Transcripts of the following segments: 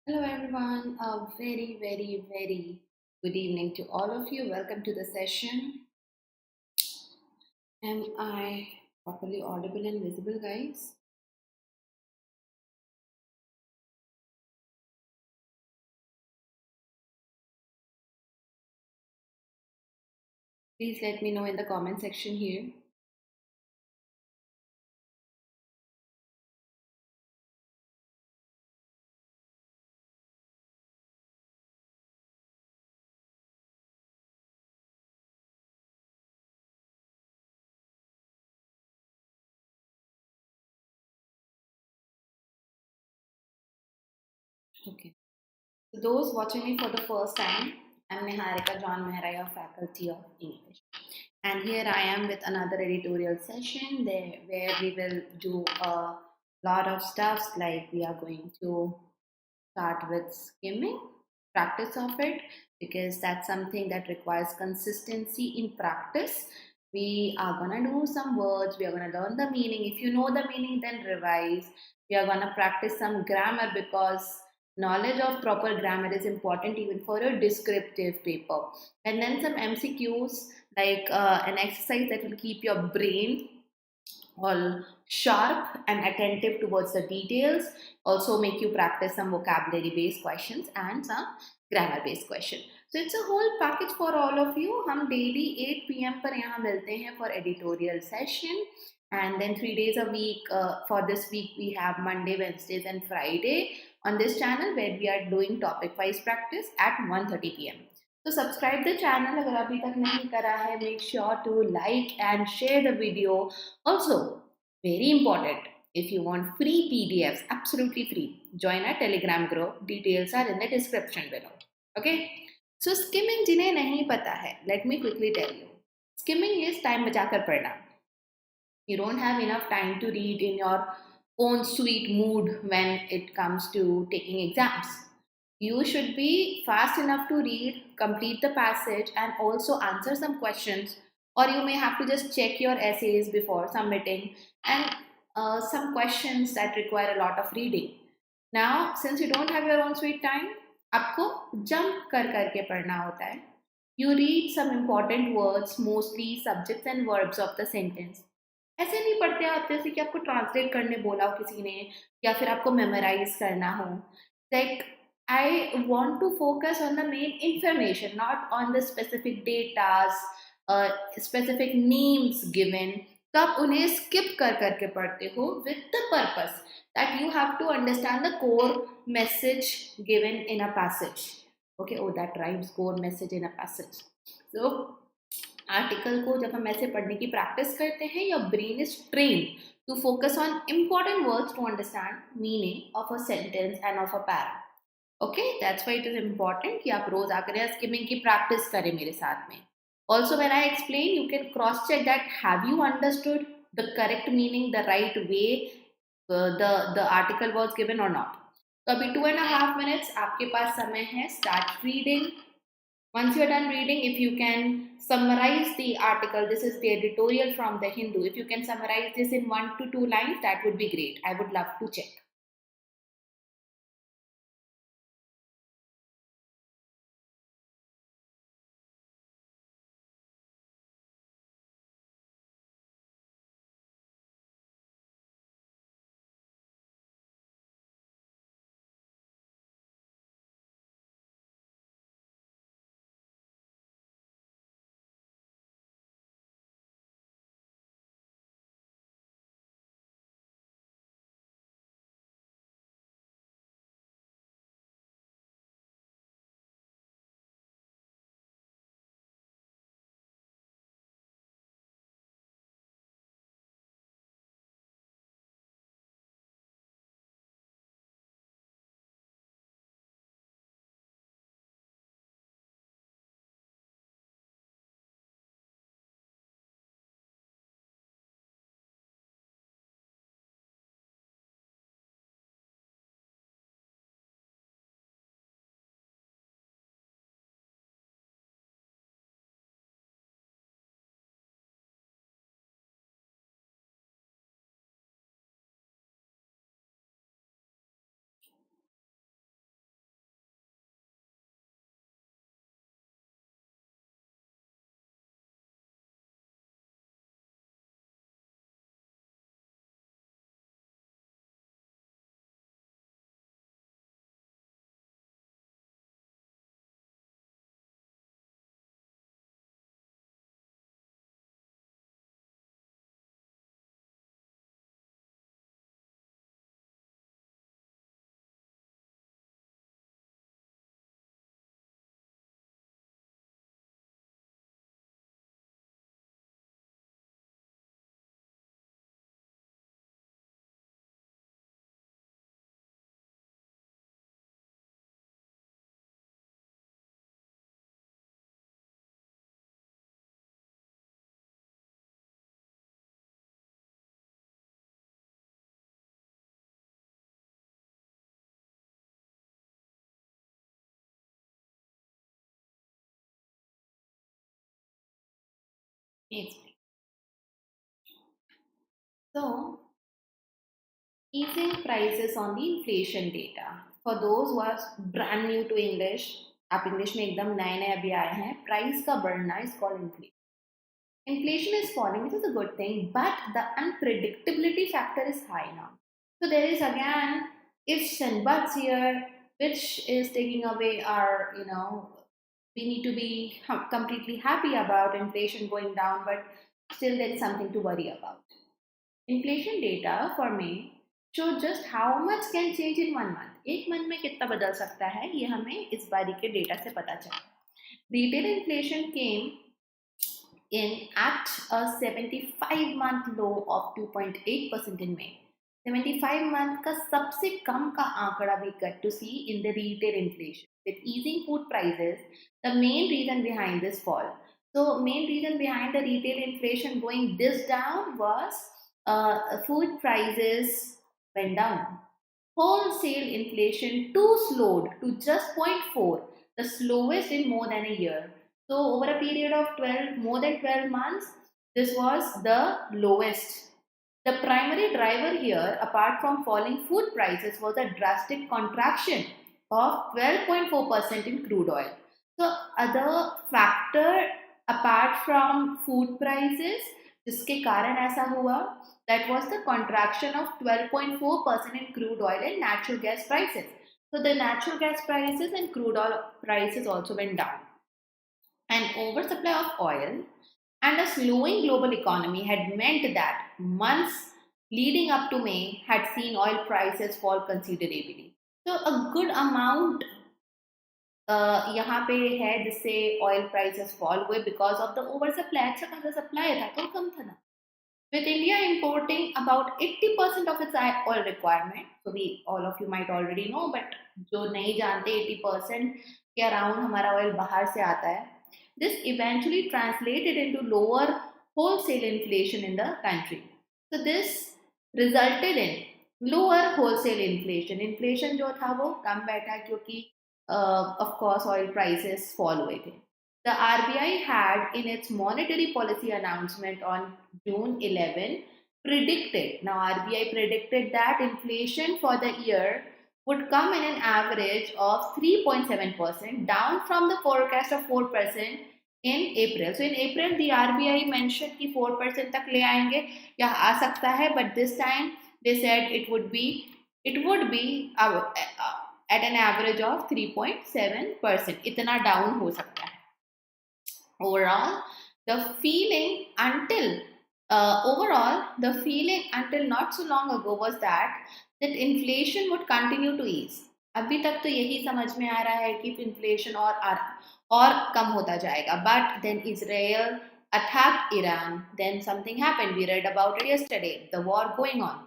Hello everyone, a very good evening to all of you. Welcome to the session. Am I properly audible and visible, guys? Please let me know in the comment section here. Okay. So those watching me for the first time, I'm Niharika John Mehra, your faculty of English. And here I am with another editorial session there where we will do a lot of stuff like we are going to start with skimming, practice of it, because that's something that requires consistency in practice. We are going to do some words, we are going to learn the meaning. If you know the meaning, then revise. We are going to practice some grammar because knowledge of proper grammar is important even for a descriptive paper. And then some MCQs, like an exercise that will keep your brain all sharp and attentive towards the details, also make you practice some vocabulary based questions and some grammar based question. So it's a whole package for all of you. हम daily 8 p.m. पर यहाँ मिलते हैं for editorial session, and then 3 days a week. For this week we have Monday, Wednesdays and Friday on this channel where we are doing topic wise practice at 1:30 p.m. तो subscribe the channel अगर अभी तक नहीं करा है. Make sure to like and share the video. Also, very important, if you want free PDFs, absolutely free, join our Telegram group. Details are in the description below. Okay? So skimming जिन्हें नहीं पता है, let me quickly tell you. Skimming is time बचाकर पढ़ना. You don't have enough time to read in your own sweet mood when it comes to taking exams. You should be fast enough to read, complete the passage, and also answer some questions. Or you may have to just check your essays before submitting, and some questions that require a lot of reading. Now, since you don't have your own sweet time, आपको jump कर करके पढ़ना होता है. You read some important words, mostly subjects and verbs of the sentence. ऐसे नहीं पढ़ते आप जैसे कि आपको ट्रांसलेट करने बोला हो किसी ने या फिर आपको मेमोराइज करना हो. Like I want to focus on the main information, not on the specific datas, specific names given. तो आप उन्हें skip कर करके पढ़ते हो with the purpose that you have to understand the core message given in a passage. Okay, oh that rhymes, core message in a passage. So article को जब हम ऐसे पढ़ने की प्रैक्टिस करते हैं, your brain is train to focus on important words to understand meaning of a sentence and of a para. Okay, that's why it is important कि आप रोज आकर स्किमिंग की प्रैक्टिस करें मेरे साथ में. Also when I explain, you can cross check that have you understood the correct meaning, the right way the article was given or not. तो अभी 2.5 minutes आपके पास समय है. Start reading. Once you're done reading, if you can summarize the article, this is the editorial from the Hindu. If you can summarize this in 1 to 2 lines, that would be great. I would love to check. Yes. So, easing prices on the inflation data. For those who are brand new to English, आप English में एकदम नए नए अभी आए हैं, price का बढ़ना is called inflation. Inflation is falling, which is a good thing, but the unpredictability factor is high now. So there is again ifs and buts here, which is taking away our, we need to be completely happy about inflation going down, but still there's something to worry about. Inflation data for May show just how much can change in 1 month. एक month में कितना बदल सकता है ये हमें इस बारी के डेटा से पता चला. Retail inflation came in at a 75-month low of 2.8% in May. 75-month का सबसे कम का आंकड़ा we get to see in the retail inflation. With easing food prices, the main reason behind this fall. So main reason behind the retail inflation going this down was food prices went down. Wholesale inflation too slowed to just 0.4, the slowest in more than a year. So over a period of more than 12 months, this was the lowest. The primary driver here, apart from falling food prices, was a drastic contraction of 12.4% in crude oil. So other factor apart from food prices, जिसके कारण ऐसा हुआ, that was the contraction of 12.4% in crude oil and natural gas prices. So the natural gas prices and crude oil prices also went down. An oversupply of oil and a slowing global economy had meant that months leading up to May had seen oil prices fall considerably. So a good amount यहाँ पे है जिससे oil prices fall हुए because of the oversupply. अच्छा खासा supply था तो कम था ना. With India importing about 80% of its oil requirement, so all of you might already know, but जो नहीं जानते 80% के around हमारा oil बाहर से आता है. This eventually translated into lower wholesale inflation in the country. So this resulted in lower wholesale inflation. Inflation जो था वो कम बैठा क्योंकि of course oil prices fall हुए थे. The RBI had in its monetary policy announcement on June 11 predicted, now RBI predicted that inflation for the year would come in an average of 3.7%, down from the forecast of 4% in April. So in April the RBI mentioned कि 4% तक ले आएंगे या आ सकता है, but this time they said it would be at an average of 3.7%. इतना down हो सकता है. Overall, the feeling until not so long ago was that inflation would continue to ease. अभी तक तो यही समझ में आ रहा है कि inflation और कम होता जाएगा. But then Israel attacked Iran. Then something happened. We read about it yesterday. The war going on.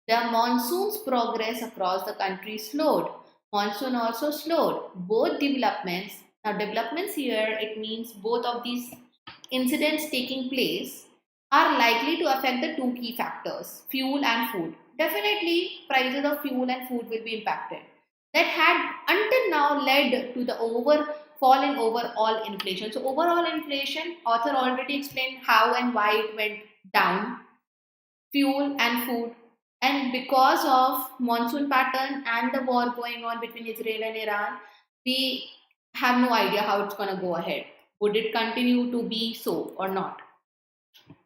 The monsoon's progress across the country slowed. Monsoon also slowed. Both developments. Now developments here, it means both of these incidents taking place are likely to affect the two key factors, fuel and food. Definitely prices of fuel and food will be impacted. That had until now led to the fall in overall inflation. So overall inflation, author already explained how and why it went down, fuel and food. And because of monsoon pattern and the war going on between Israel and Iran, we have no idea how it's going to go ahead. Would it continue to be so or not?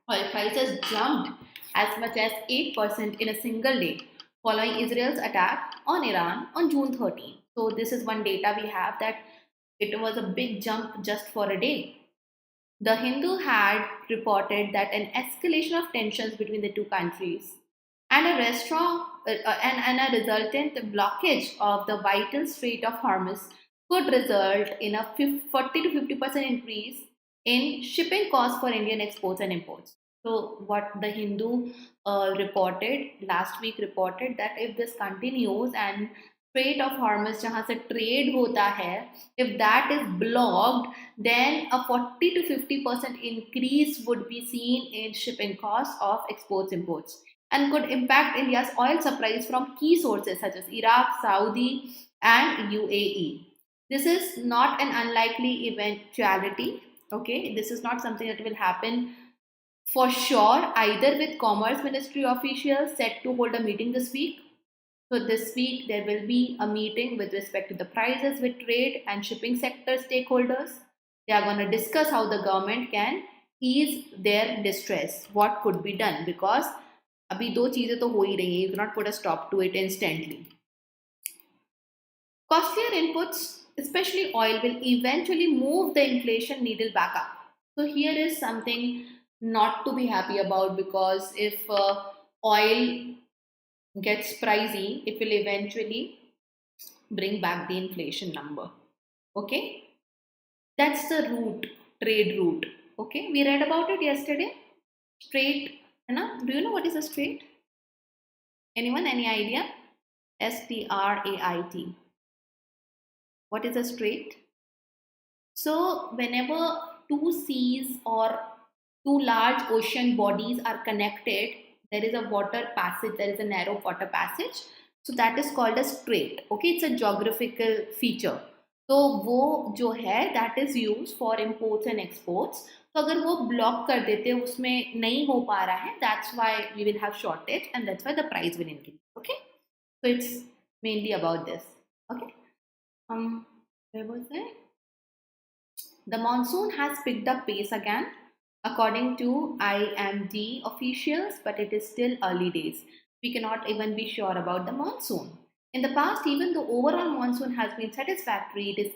Oil prices jumped as much as 8% in a single day following Israel's attack on Iran on June 13. So this is one data we have, that it was a big jump just for a day. The Hindu had reported that an escalation of tensions between the two countries and a resultant blockage of the vital Strait of Hormuz could result in a 40 to 50% increase in shipping costs for Indian exports and imports. So what the Hindu reported last week reported that if this continues and Strait of Hormuz जहाँ से trade होता है, if that is blocked, then a 40 to 50% increase would be seen in shipping costs of exports imports, and could impact India's oil supplies from key sources such as Iraq, Saudi, and UAE. This is not an unlikely eventuality. Okay, this is not something that will happen For sure, either with Commerce Ministry officials set to hold a meeting this week. So this week there will be a meeting with respect to the prices with trade and shipping sector stakeholders. They are going to discuss how the government can ease their distress, what could be done, because अभी दो चीजें तो हो ही रही हैं. You cannot put a stop to it instantly. Costlier inputs, especially oil, will eventually move the inflation needle back up. So here is something not to be happy about, because if oil gets pricey, it will eventually bring back the inflation number. Okay, that's the route, trade route. Okay, we read about it yesterday. Straight, do you know what is a straight? Anyone, any idea? STRAIT. What is a strait? So whenever two seas or two large ocean bodies are connected, there is a water passage, there is a narrow water passage. So that is called a strait. Okay, it's a geographical feature. तो वो जो है that is used for imports and exports. तो अगर वो block कर देते उसमें नहीं हो पा रहा है, that's why we will have shortage and that's why the price will increase. Okay, so it's mainly about this. Okay, where was I? The monsoon has picked up pace again, according to IMD officials, but it is still early days. We cannot even be sure about the monsoon. In the past, even though overall monsoon has been satisfactory, it is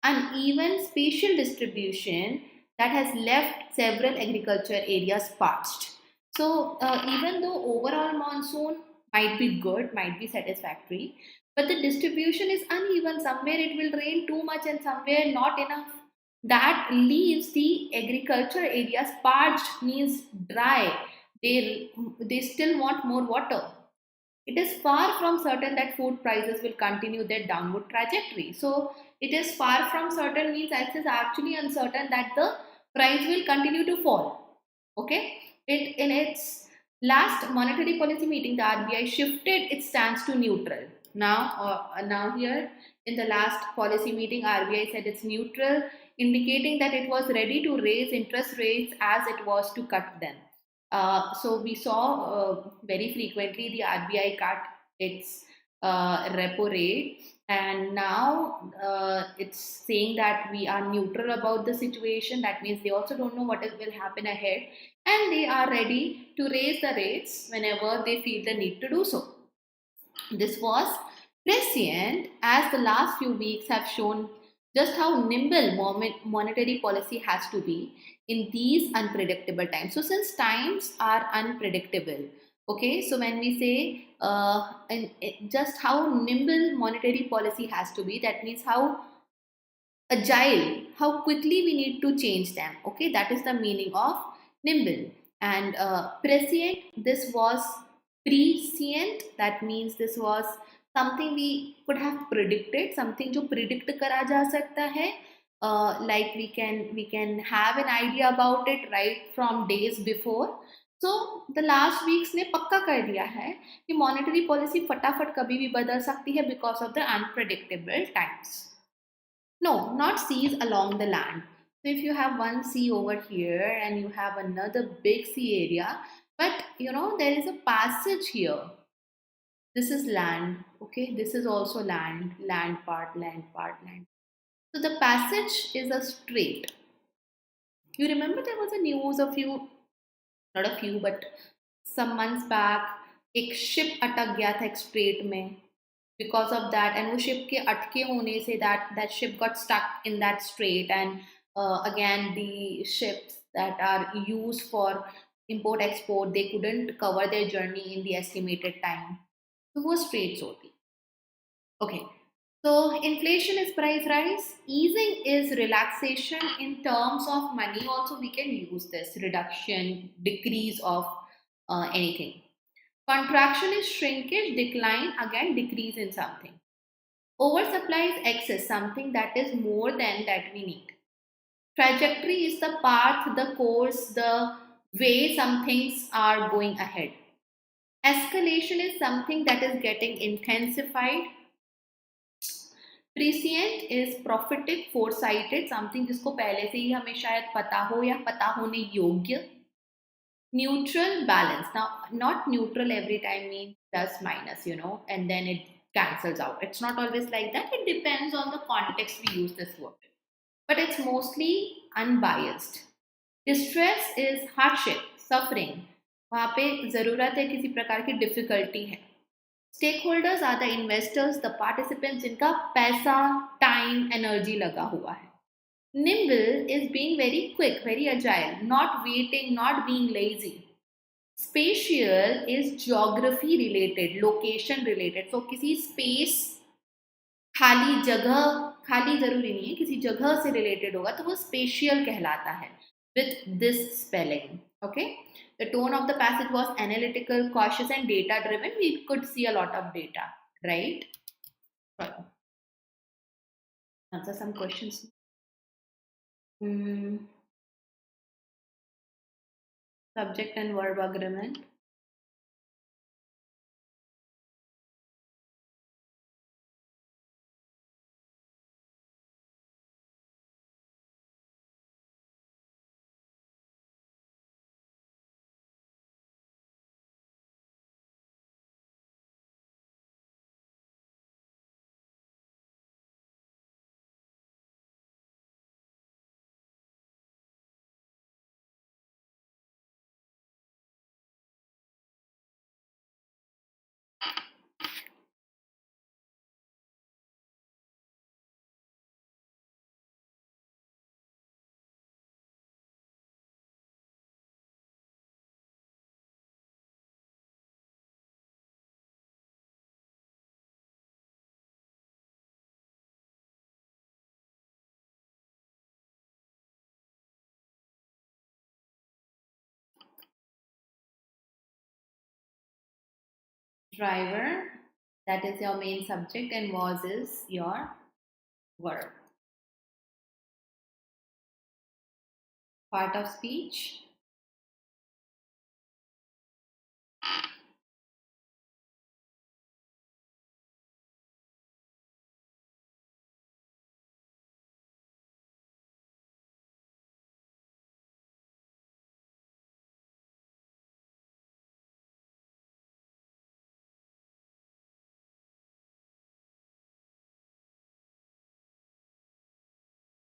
uneven spatial distribution that has left several agriculture areas parched. So even though overall monsoon might be good, might be satisfactory, but the distribution is uneven. Somewhere it will rain too much and somewhere not enough. That leaves the agriculture areas parched, means dry. They still want more water. It is far from certain that food prices will continue their downward trajectory. So it is far from certain means it is actually uncertain that the price will continue to fall. Okay, in its last monetary policy meeting, the RBI shifted its stance to neutral. Now here in the last policy meeting, RBI said it's neutral, indicating that it was ready to raise interest rates as it was to cut them. So we saw very frequently the RBI cut its repo rate, and now it's saying that we are neutral about the situation. That means they also don't know what will happen ahead, and they are ready to raise the rates whenever they feel the need to do so. This was prescient, as the last few weeks have shown just how nimble monetary policy has to be in these unpredictable times. So since times are unpredictable, okay, so when we say just how nimble monetary policy has to be, that means how agile, how quickly we need to change them. Okay, that is the meaning of nimble. And prescient, this was prescient, that means this was something we could have predicted, something जो predict करा जा सकता है. Like we can have an idea about it right from days before. So the last weeks ने पक्का कर दिया है कि monetary policy फटाफट कभी भी बदल सकती है because of the unpredictable times. No, not seas along the land. So if you have one sea over here and you have another big sea area, but there is a passage here. This is land, okay? This is also land, land part, land part, land. So the passage is a strait. You remember there was a news not a few, but some months back, एक ship अटक गया था एक strait में. Because of that, and वो ship के अटके होने से that ship got stuck in that strait, and again the ships that are used for import export, they couldn't cover their journey in the estimated time. So वो straits होती. Okay, so inflation is price rise, easing is relaxation in terms of money. Also we can use this reduction, decrease of anything. Contraction is shrinkage, decline, again decrease in something. Oversupply is excess, something that is more than that we need. Trajectory is the path, the course, the way some things are going ahead. Escalation is something that is getting intensified. Prescient is prophetic, foresighted, something जिसको पहले से ही हमें शायद पता हो या पता होने योग्य. Neutral balance. Now, not neutral every time means plus minus, and then it cancels out. It's not always like that. It depends on the context we use this word. But it's mostly unbiased. Distress is hardship, suffering. वहाँ पे ज़रूरत है किसी प्रकार की difficulty है. Stakeholders are the investors, the participants जिनका पैसा, टाइम, एनर्जी लगा हुआ है. Nimble is being very quick, very agile, not waiting, not being lazy. Spatial is geography related, location related. So किसी space, खाली जगह, खाली जरूरी नहीं है, किसी जगह से related होगा तो वो spatial कहलाता है with this spelling. Okay. The tone of the passage was analytical, cautious, and data driven. We could see a lot of data, right? Answer some questions. Subject and verb agreement. Driver, that is your main subject, and was is your verb. Part of speech.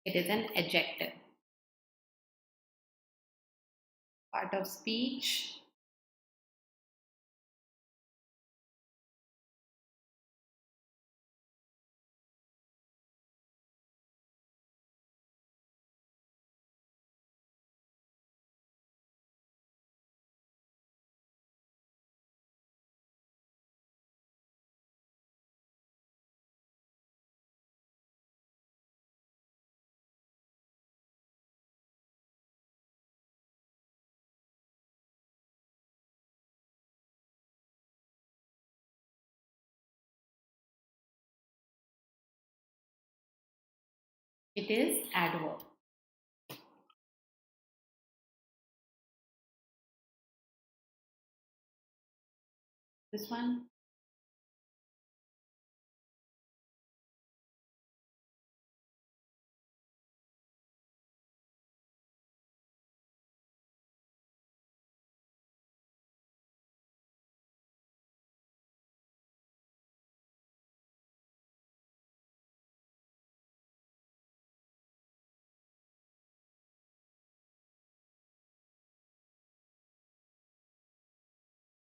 It is an adjective. Part of speech. It is adverb. This one.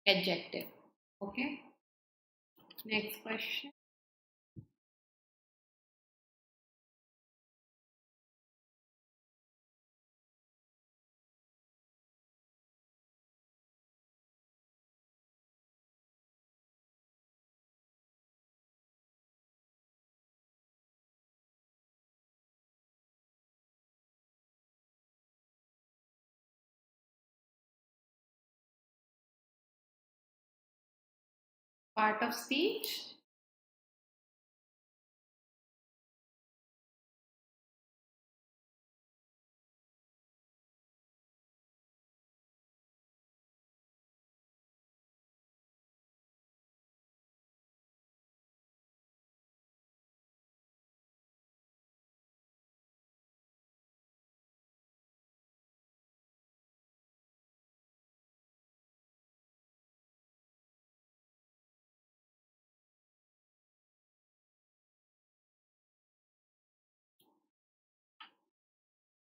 Adjective. Okay. Next question. Part of speech.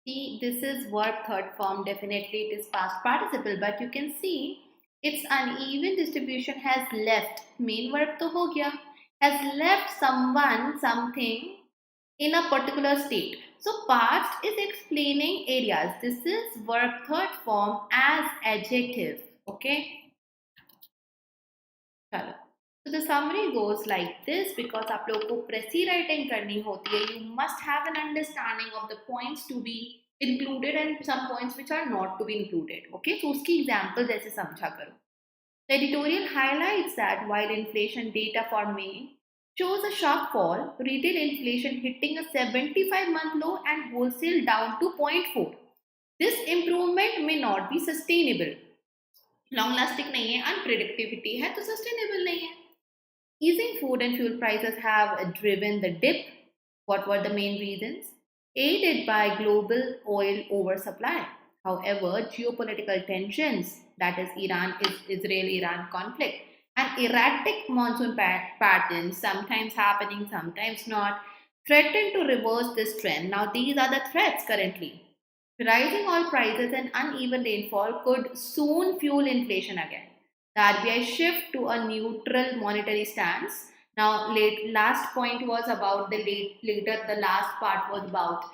See, this is verb third form. Definitely it is past participle, but you can see its uneven distribution has left. Main verb to ho gaya. Has left someone, something in a particular state. So past is explaining areas. This is verb third form as adjective. Okay. चलो. So the summary goes like this. Because आप लोगों को प्रेसी writing करनी होती है, you must have an understanding of the points to be included and some points which are not to be included. Okay, so उसकी example जैसे समझा करो. The editorial highlights that while inflation data for May shows a sharp fall, retail inflation hitting a 75-month low and wholesale down to 0.4. This improvement may not be sustainable. Long lasting नहीं है, अनप्रिडिक्टिविटी है, तो sustainable नहीं है. Easing food and fuel prices have driven the dip. What were the main reasons? Aided by global oil oversupply. However, geopolitical tensions, that is Israel-Iran conflict, and erratic monsoon patterns, sometimes happening, sometimes not, threaten to reverse this trend. Now, these are the threats currently. Rising oil prices and uneven rainfall could soon fuel inflation again. The RBI shift to a neutral monetary stance. Now, last point was about the last part was about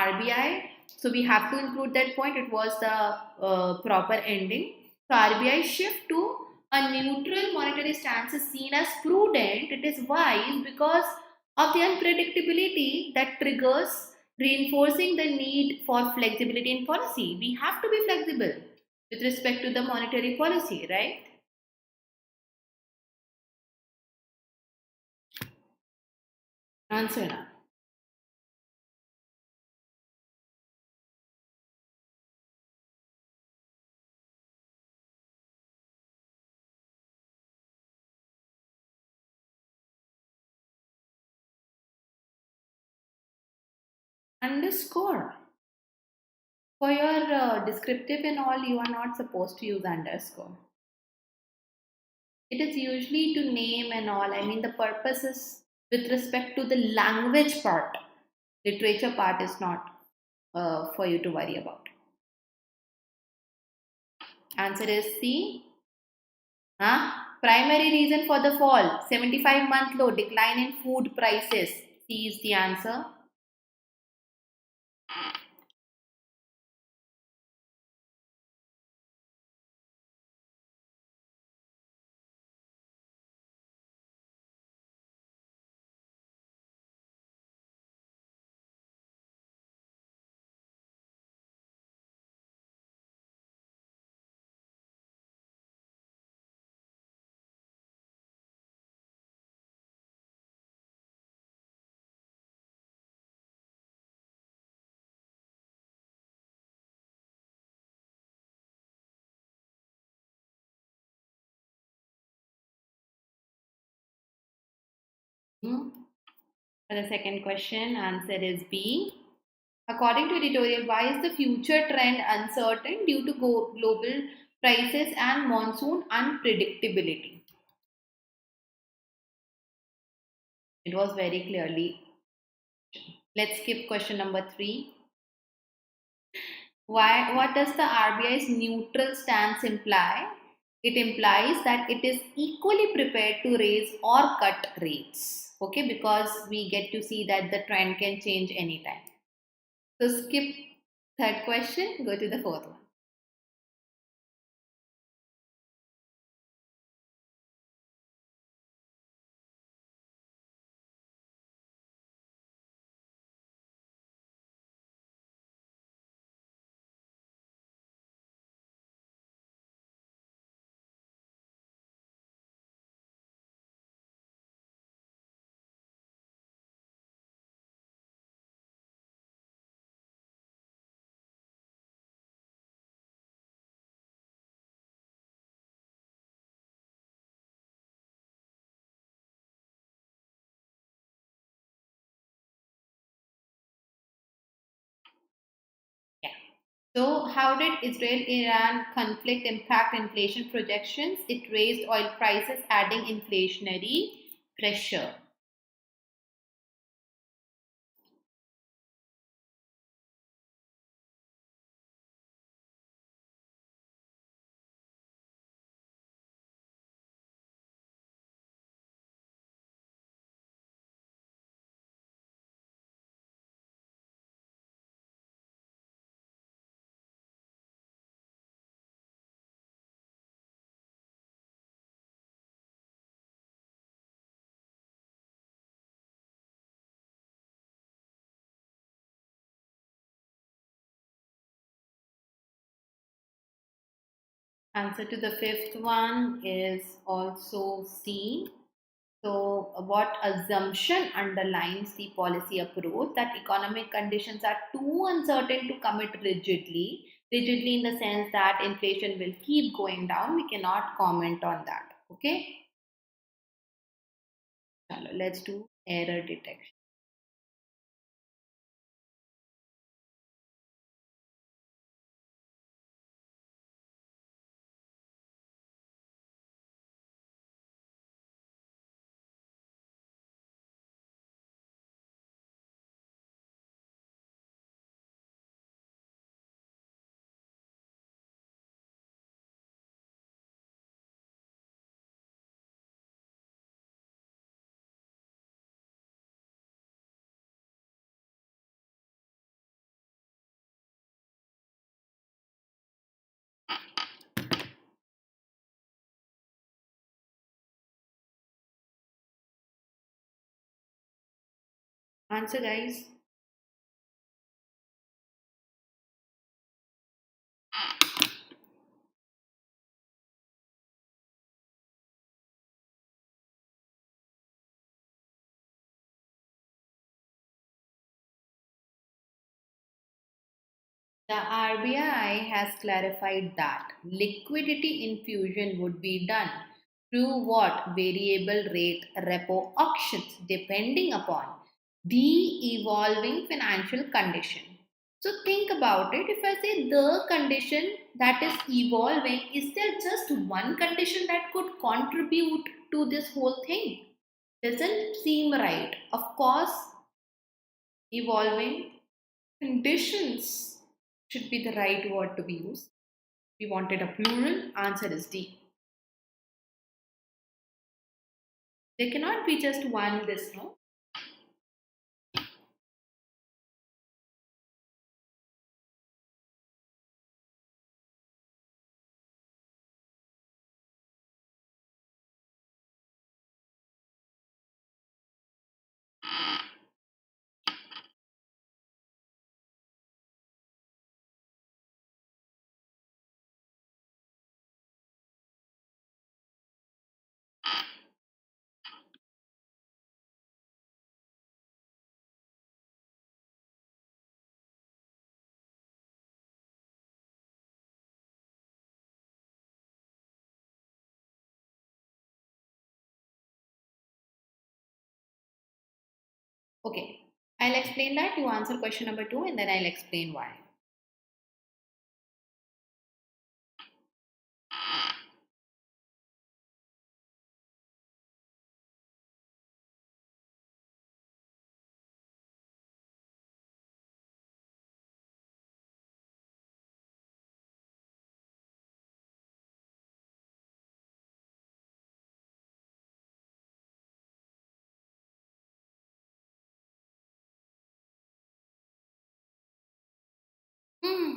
RBI. So we have to include that point. It was the proper ending. So RBI shift to a neutral monetary stance is seen as prudent. It is wise because of the unpredictability that triggers, reinforcing the need for flexibility in policy. We have to be flexible with respect to the monetary policy, right? Answer now. Underscore. For your descriptive and all, you are not supposed to use underscore. It is usually to name and all. I mean, the purpose is with respect to the language part. Literature part is not for you to worry about. Answer is C. Huh? Primary reason for the fall, 75-month low, decline in food prices. C is the answer. Hmm. For the second question, answer is B. According to editorial, why is the future trend uncertain due to global prices and monsoon unpredictability? It was very clearly. Let's skip question number 3. Why? What does the RBI's neutral stance imply? It implies that it is equally prepared to raise or cut rates. Okay, because we get to see that the trend can change anytime. So skip third question, go to the fourth one. Yeah. So how did Israel-Iran conflict impact inflation projections? It raised oil prices, adding inflationary pressure. Answer to the fifth one is also C. So, what assumption underlines the policy approach that economic conditions are too uncertain to commit rigidly? Rigidly, in the sense that inflation will keep going down, we cannot comment on that. Okay, Chalo, let's do error detection. Answer, guys. The RBI has clarified that liquidity infusion would be done through what variable rate repo auctions depending upon the evolving financial condition. So think about it. If I say the condition that is evolving, is there just one condition that could contribute to this whole thing? Doesn't seem right. Of course, evolving conditions should be the right word to be used. We wanted a plural. Answer is D. There cannot be just one this, no? Okay. I'll explain that. You answer question number 2 and then I'll explain why.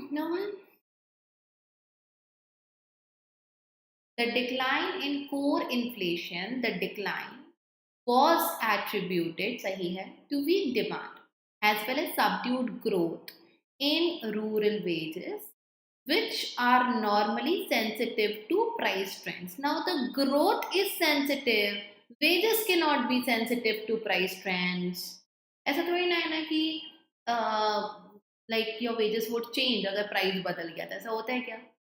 No one. The decline in core inflation, the decline was attributed sahi hai, to weak demand as well as subdued growth in rural wages, which are normally sensitive to price trends. Now, the growth is sensitive, wages cannot be sensitive to price trends. ऐसा थोड़ी ना है ना कि like your wages would change अगर price बदल गया तो ऐसा होता है क्या?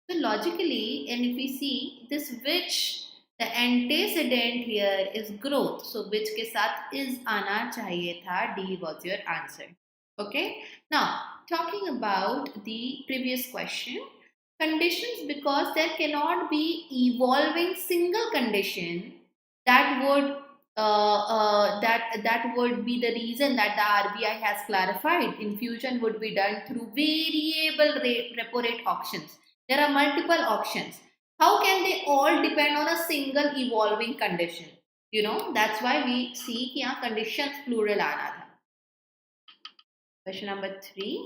So logically, and if we see this, which the antecedent here is growth, so which के साथ is आना चाहिए था. D was your answer. Okay. Now talking about the previous question, conditions, because there cannot be evolving single condition that would that would be the reason that the RBI has clarified infusion would be done through variable rate repo rate auctions. There are multiple auctions. How can they all depend on a single evolving condition? You know, that's why we see कि यहाँ conditions plural आना था. Question number 3.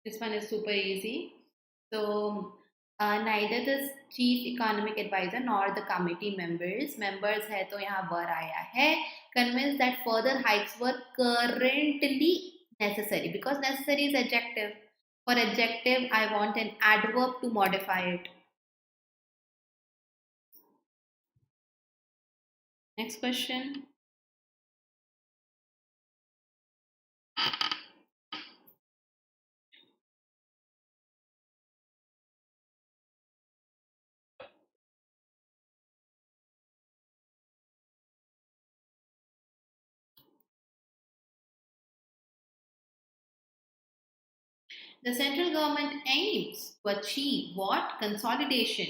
This one is super easy. So, neither the chief economic advisor nor the committee members है तो यहाँ वर आया है, convinced that further hikes were currently necessary, because necessary is adjective. For adjective, I want an adverb to modify it. Next question. The central government aims to achieve what? Consolidation.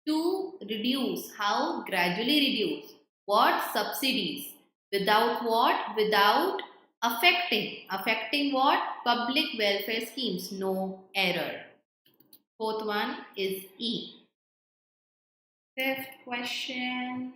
To reduce. How? Gradually reduce. What? Subsidies. Without what? Without affecting. Affecting what? Public welfare schemes. No error. Fourth one is E. Fifth question.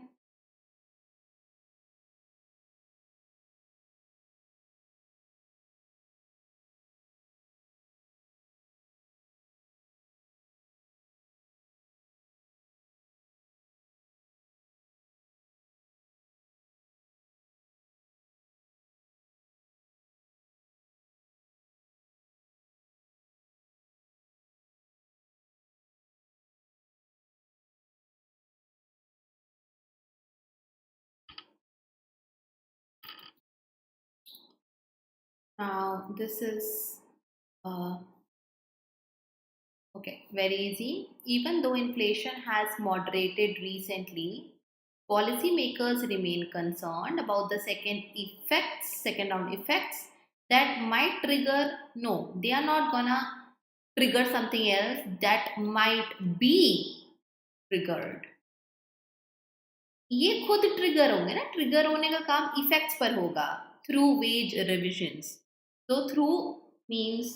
Now this is okay, very easy. Even though inflation has moderated recently, policymakers remain concerned about the second round effects that might trigger. No, they are not gonna trigger something else that might be triggered. ये खुद trigger होंगे ना, trigger होने का काम effects पर होगा through wage revisions. So through means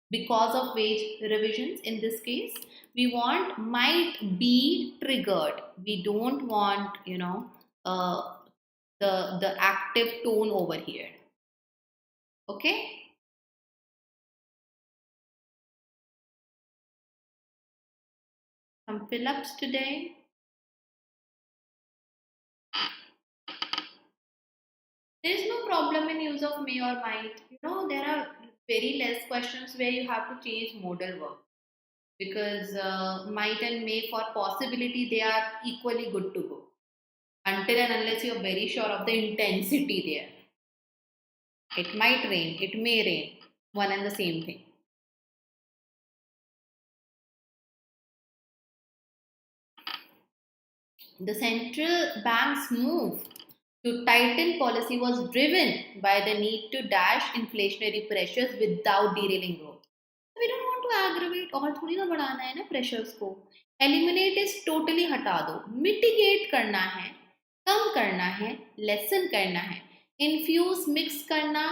because of wage revisions. In this case, we want might be triggered. We don't want, uh, the active tone over here. Okay. Some fill-ups today. There is no problem in use of may or might. There are very less questions where you have to change modal verb, because might and may for possibility, they are equally good to go until and unless you're very sure of the intensity there. It might rain, it may rain, one and the same thing. The central bank's move to tighten policy was driven by the need to dash inflationary pressures without derailing growth. We don't want to aggravate और थोड़ी ना बढ़ाना है ना pressures को. Eliminate is totally हटा दो. Mitigate करना है, कम करना है, lessen करना है. Infuse mix करना,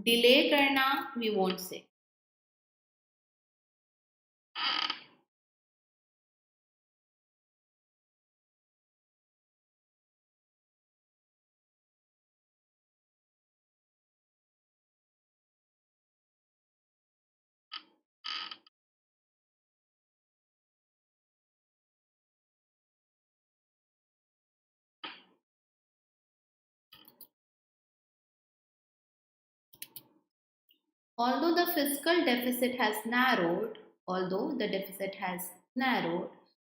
delay करना, we won't say. Although the fiscal deficit has narrowed,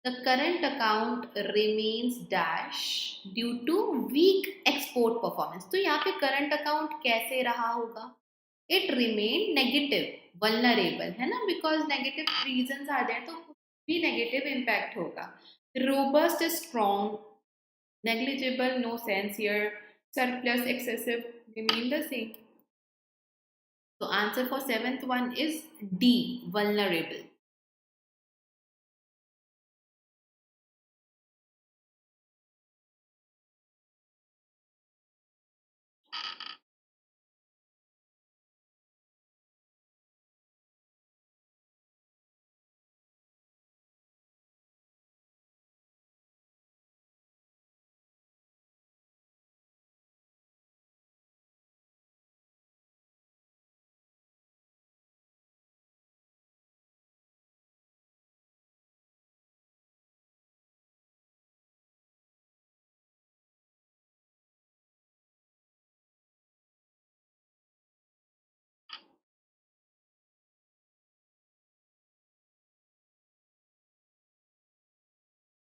the current account remains dash due to weak export performance. तो यहाँ पे current account कैसे रहा होगा? It remained negative, vulnerable, है ना? Because negative reasons are there, तो भी negative impact होगा. Robust is strong, negligible, no sense here. Surplus, excessive, remain the same. So answer for seventh one is D, vulnerable.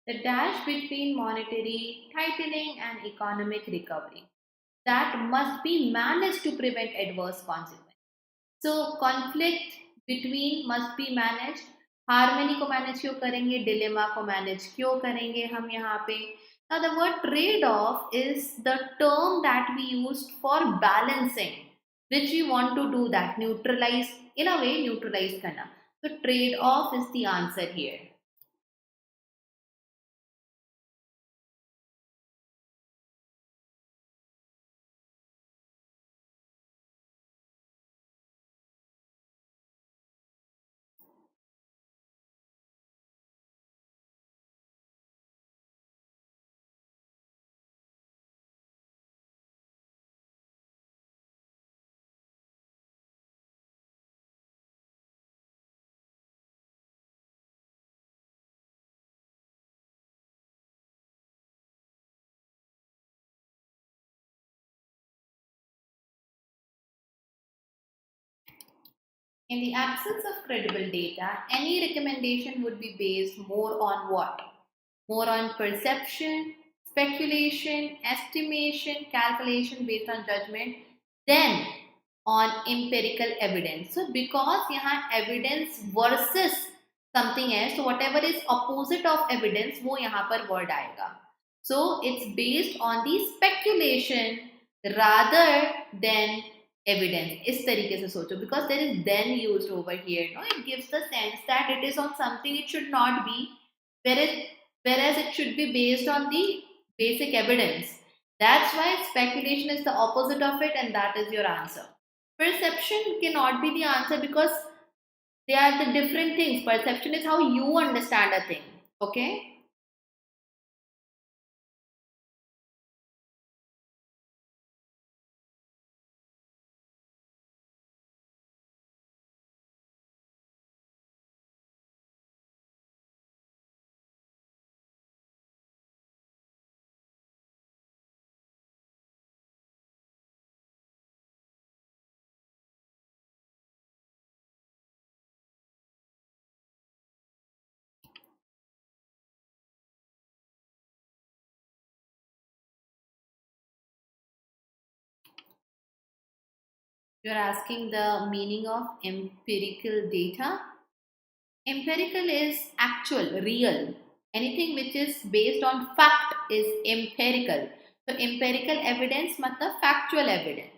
The dash between monetary tightening and economic recovery that must be managed to prevent adverse consequences. So conflict between must be managed. Harmony को manage क्यों करेंगे, dilemma को manage क्यों करेंगे हम यहाँ पे. Now the word trade off is the term that we used for balancing, which we want to do that, neutralize, in a way neutralize करना. So trade off is the answer here. In the absence of credible data, any recommendation would be based more on what? More on perception, speculation, estimation, calculation based on judgment than on empirical evidence. So because यहाँ evidence versus something else, so whatever is opposite of evidence वो यहाँ पर word आएगा. So it's based on the speculation rather than evidence. इस तरीके से सोचो, because there is then used over here. No, it gives the sense that it is on something it should not be, whereas it should be based on the basic evidence. That's why speculation is the opposite of it, and that is your answer. Perception cannot be the answer because they are the different things. Perception is how you understand a thing. Okay. You're asking the meaning of empirical data. Empirical is actual, real. Anything which is based on fact is empirical. So empirical evidence matlab factual evidence.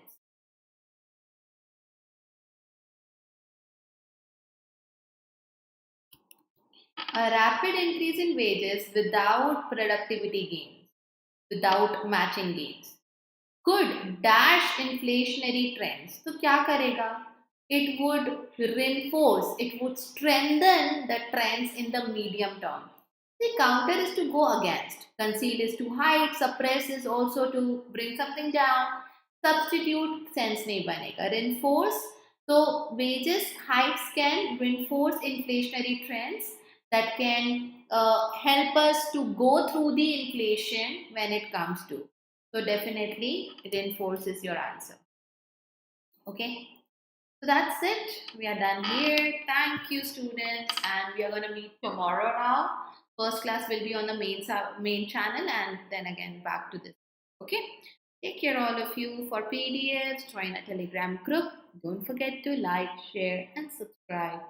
A rapid increase in wages without productivity gains, without matching gains, could dash inflationary trends. तो क्या करेगा? It would reinforce, it would strengthen the trends in the medium term. The counter is to go against. Conceal is to hide. Suppress is also to bring something down. Substitute sense नहीं बनेगा. Reinforce. So wages hikes can reinforce inflationary trends that can help us to go through the inflation when it comes to. So definitely reinforces your answer. Okay. So that's it. We are done here. Thank you, students, and we are going to meet tomorrow now. First class will be on the main channel, and then again back to this. Okay. Take care, all of you. For PDFs, join a Telegram group. Don't forget to like, share, and subscribe.